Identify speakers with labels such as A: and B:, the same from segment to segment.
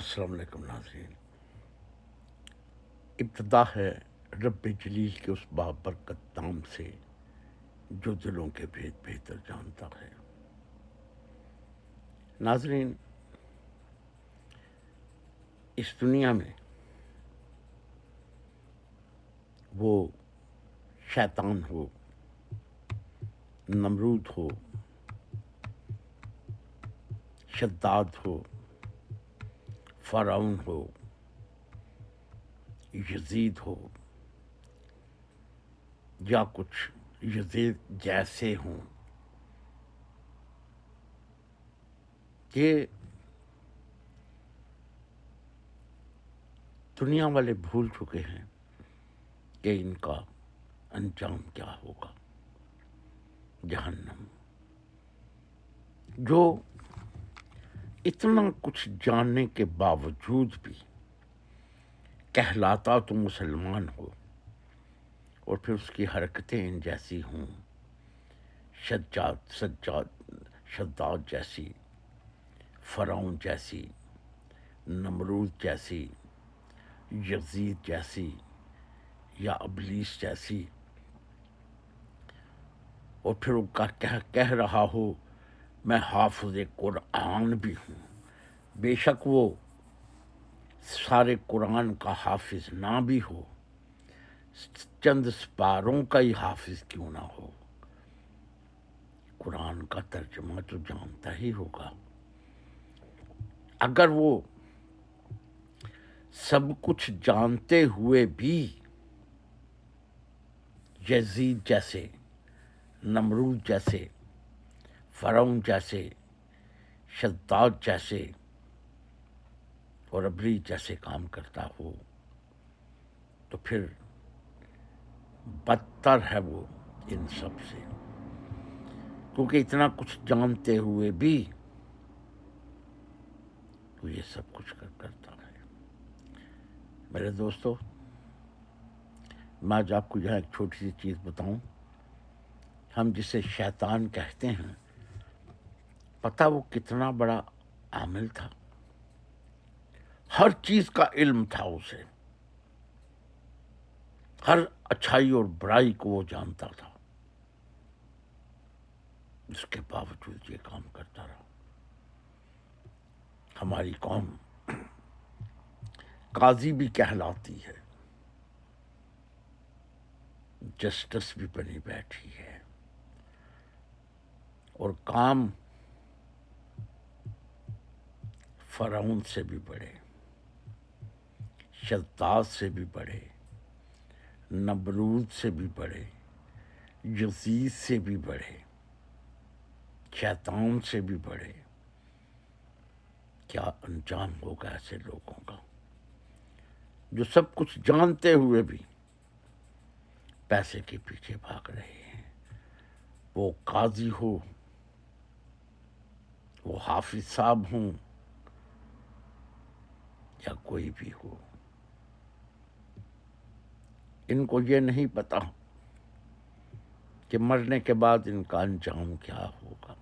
A: السلام علیکم ناظرین، ابتدا ہے رب جلیل کے اس بابرکت نام سے جو دلوں کے بھید بہتر جانتا ہے۔ ناظرین، اس دنیا میں وہ شیطان ہو، نمرود ہو، شداد ہو، فرعون ہو، یزید ہو، یا کچھ یزید جیسے ہوں، یہ دنیا والے بھول چکے ہیں کہ ان کا انجام کیا ہوگا، جہنم۔ جو اتنا کچھ جاننے کے باوجود بھی کہلاتا تو مسلمان ہو، اور پھر اس کی حرکتیں ان جیسی ہوں، شداد جیسی، فرعون جیسی، نمرود جیسی، یزید جیسی، یا ابلیس جیسی، اور پھر وہ کہہ رہا ہو میں حافظ قرآن بھی ہوں۔ بے شک وہ سارے قرآن کا حافظ نہ بھی ہو، چند سپاروں کا ہی حافظ کیوں نہ ہو، قرآن کا ترجمہ تو جانتا ہی ہوگا۔ اگر وہ سب کچھ جانتے ہوئے بھی یزید جیسے، نمرود جیسے، فرعون جیسے، شداد جیسے اور ابلیس جیسے کام کرتا ہو، تو پھر بدتر ہے وہ ان سب سے، کیونکہ اتنا کچھ جانتے ہوئے بھی وہ یہ سب کچھ کرتا ہے۔ میرے دوستو، میں آج آپ کو یہاں ایک چھوٹی سی چیز بتاؤں۔ ہم جسے شیطان کہتے ہیں، پتہ وہ کتنا بڑا عامل تھا، ہر چیز کا علم تھا اسے، ہر اچھائی اور برائی کو وہ جانتا تھا، اس کے باوجود یہ کام کرتا رہا۔ ہماری قوم قاضی بھی کہلاتی ہے، جسٹس بھی بنی بیٹھی ہے، اور کام فرعون سے بھی بڑے، شداد سے بھی بڑے، نمرود سے بھی بڑے، یزید سے بھی بڑے، شیطان سے بھی بڑے۔ کیا انجام ہوگا ایسے لوگوں کا جو سب کچھ جانتے ہوئے بھی پیسے کے پیچھے بھاگ رہے ہیں؟ وہ قاضی ہو، وہ حافظ صاحب ہوں، یا کوئی بھی ہو، ان کو یہ نہیں پتا کہ مرنے کے بعد ان کا انجام کیا ہوگا۔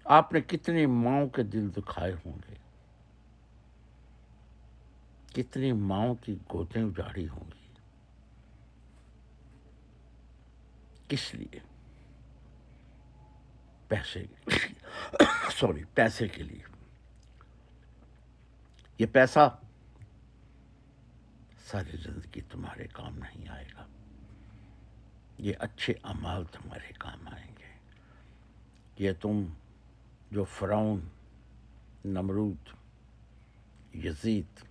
A: آپ نے کتنی ماؤں کے دل دکھائے ہوں گے، کتنی ماؤں کی گودیں اجاڑی ہوں گی، کس لیے؟ پیسے کے لیے۔ یہ پیسہ ساری زندگی تمہارے کام نہیں آئے گا، یہ اچھے اعمال تمہارے کام آئیں گے۔ یہ تم جو فرعون، نمرود، یزید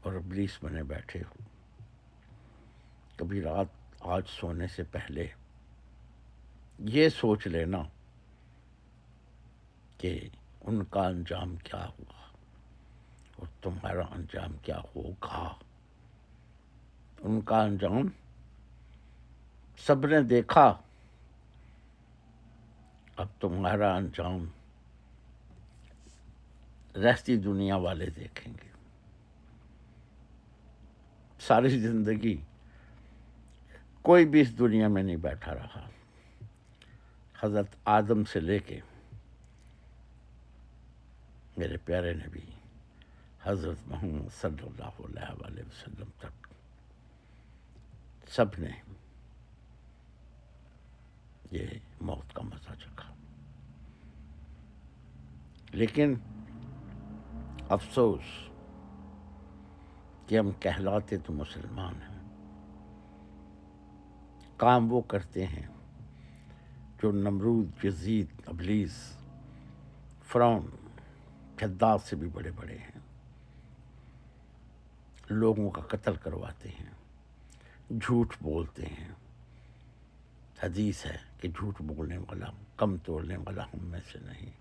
A: اور ابلیس بنے بیٹھے ہو، کبھی رات آج سونے سے پہلے یہ سوچ لینا کہ ان کا انجام کیا ہوا اور تمہارا انجام کیا ہوگا۔ ان کا انجام سب نے دیکھا، اب تمہارا انجام رہتی دنیا والے دیکھیں گے۔ ساری زندگی کوئی بھی اس دنیا میں نہیں بیٹھا رہا، حضرت آدم سے لے کے میرے پیارے نبی حضرت محمد صلی اللہ علیہ وآلہ وسلم تک سب نے یہ موت کا مزہ چکھا، لیکن افسوس کہ ہم کہلاتے تو مسلمان ہیں، کام وہ کرتے ہیں جو نمرود، یزید، ابلیس، فرعون، خداع سے بھی بڑے بڑے ہیں، لوگوں کا قتل کرواتے ہیں، جھوٹ بولتے ہیں۔ حدیث ہے کہ جھوٹ بولنے والا، کم تولنے والا ہم میں سے نہیں۔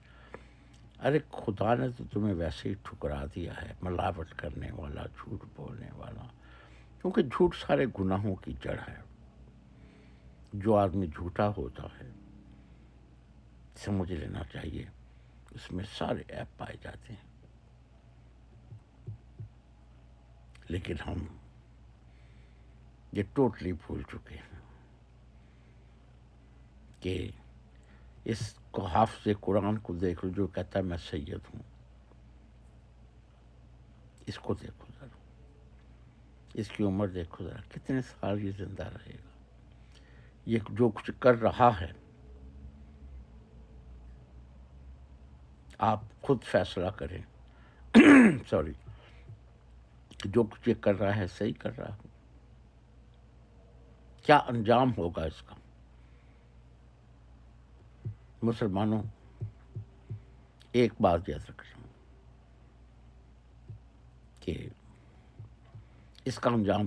A: ارے خدا نے تو تمہیں ویسے ہی ٹھکرا دیا ہے، ملاوٹ کرنے والا، جھوٹ بولنے والا، کیونکہ جھوٹ سارے گناہوں کی جڑ ہے۔ جو آدمی جھوٹا ہوتا ہے سمجھ لینا چاہیے اس میں سارے عیب پائے جاتے ہیں، لیکن ہم یہ ٹوٹلی بھول چکے ہیں کہ اس کو حافظ قرآن کو دیکھ لو جو کہتا ہے میں سید ہوں، اس کو دیکھو ذرا، اس کی عمر دیکھو ذرا، کتنے سال یہ زندہ رہے گا، یہ جو کچھ کر رہا ہے آپ خود فیصلہ کریں سوری، جو کچھ یہ کر رہا ہے صحیح کر رہا ہوں، کیا انجام ہوگا اس کا؟ مسلمانوں ایک بات یاد رکھنا کہ اس کا انجام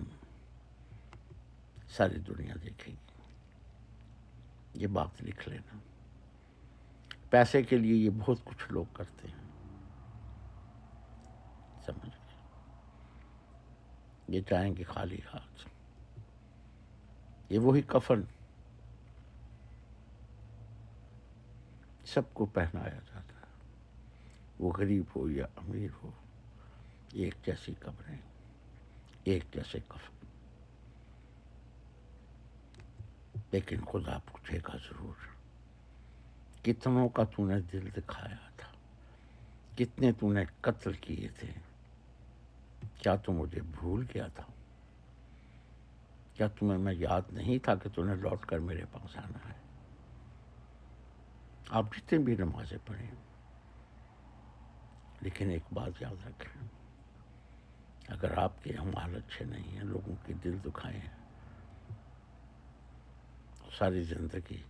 A: ساری دنیا دیکھے گی، یہ بات لکھ لینا۔ پیسے کے لیے یہ بہت کچھ لوگ کرتے ہیں، سمجھ گئے؟ یہ چاہیں گے خالی ہاتھ، یہ وہی کفن سب کو پہنایا جاتا ہے، وہ غریب ہو یا امیر ہو، ایک جیسی قبریں، ایک جیسے کفن، لیکن خدا پوچھے گا ضرور کتنوں کا تو نے دل دکھایا تھا، کتنے تو نے قتل کیے تھے، کیا تو مجھے بھول گیا تھا؟ کیا تمہیں میں یاد نہیں تھا کہ تو نے لوٹ کر میرے پاس آنا ہے؟ آپ جتنے بھی نمازیں پڑھیں، لیکن ایک بات یاد رکھیں، اگر آپ کے اعمال اچھے نہیں ہیں، لوگوں کے دل دکھائے ہیں، ساری زندگی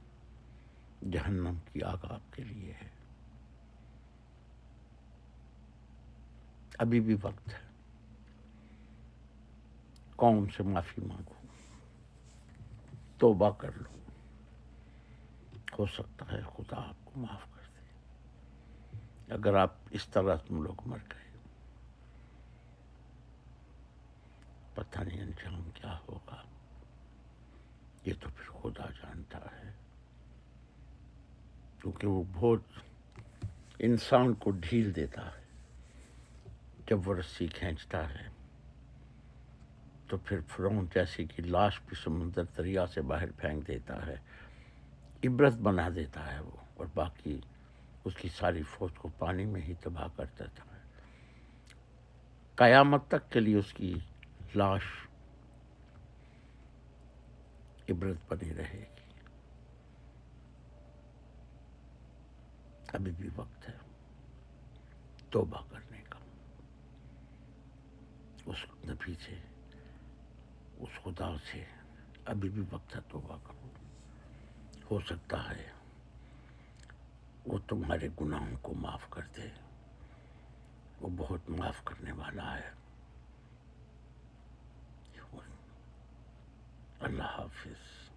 A: جہنم کی آگ آپ کے لیے ہے۔ ابھی بھی وقت ہے، قوم سے معافی مانگو، توبہ کر لو، ہو سکتا ہے خدا آپ کو معاف کر دے۔ اگر آپ اس طرح تم لوگ مر گئے، پتہ نہیں انجام کیا ہوگا، یہ تو پھر خدا جانتا ہے، کیونکہ وہ بہت انسان کو ڈھیل دیتا ہے، جب وہ رسی کھینچتا ہے تو پھر فرعون جیسی کی لاش بھی سمندر دریا سے باہر پھینک دیتا ہے، عبرت بنا دیتا ہے وہ، اور باقی اس کی ساری فوج کو پانی میں ہی تباہ کر دیتا ہے۔ قیامت تک کے لیے اس کی لاش عبرت بنی رہے گی۔ ابھی بھی وقت ہے توبہ کرنے کا، اس نبی سے، اس خدا سے ابھی بھی وقت ہے، توبہ کرو، ہو سکتا ہے وہ تمہارے گناہوں کو معاف کر دے، وہ بہت معاف کرنے والا ہے۔ اللہ حافظ۔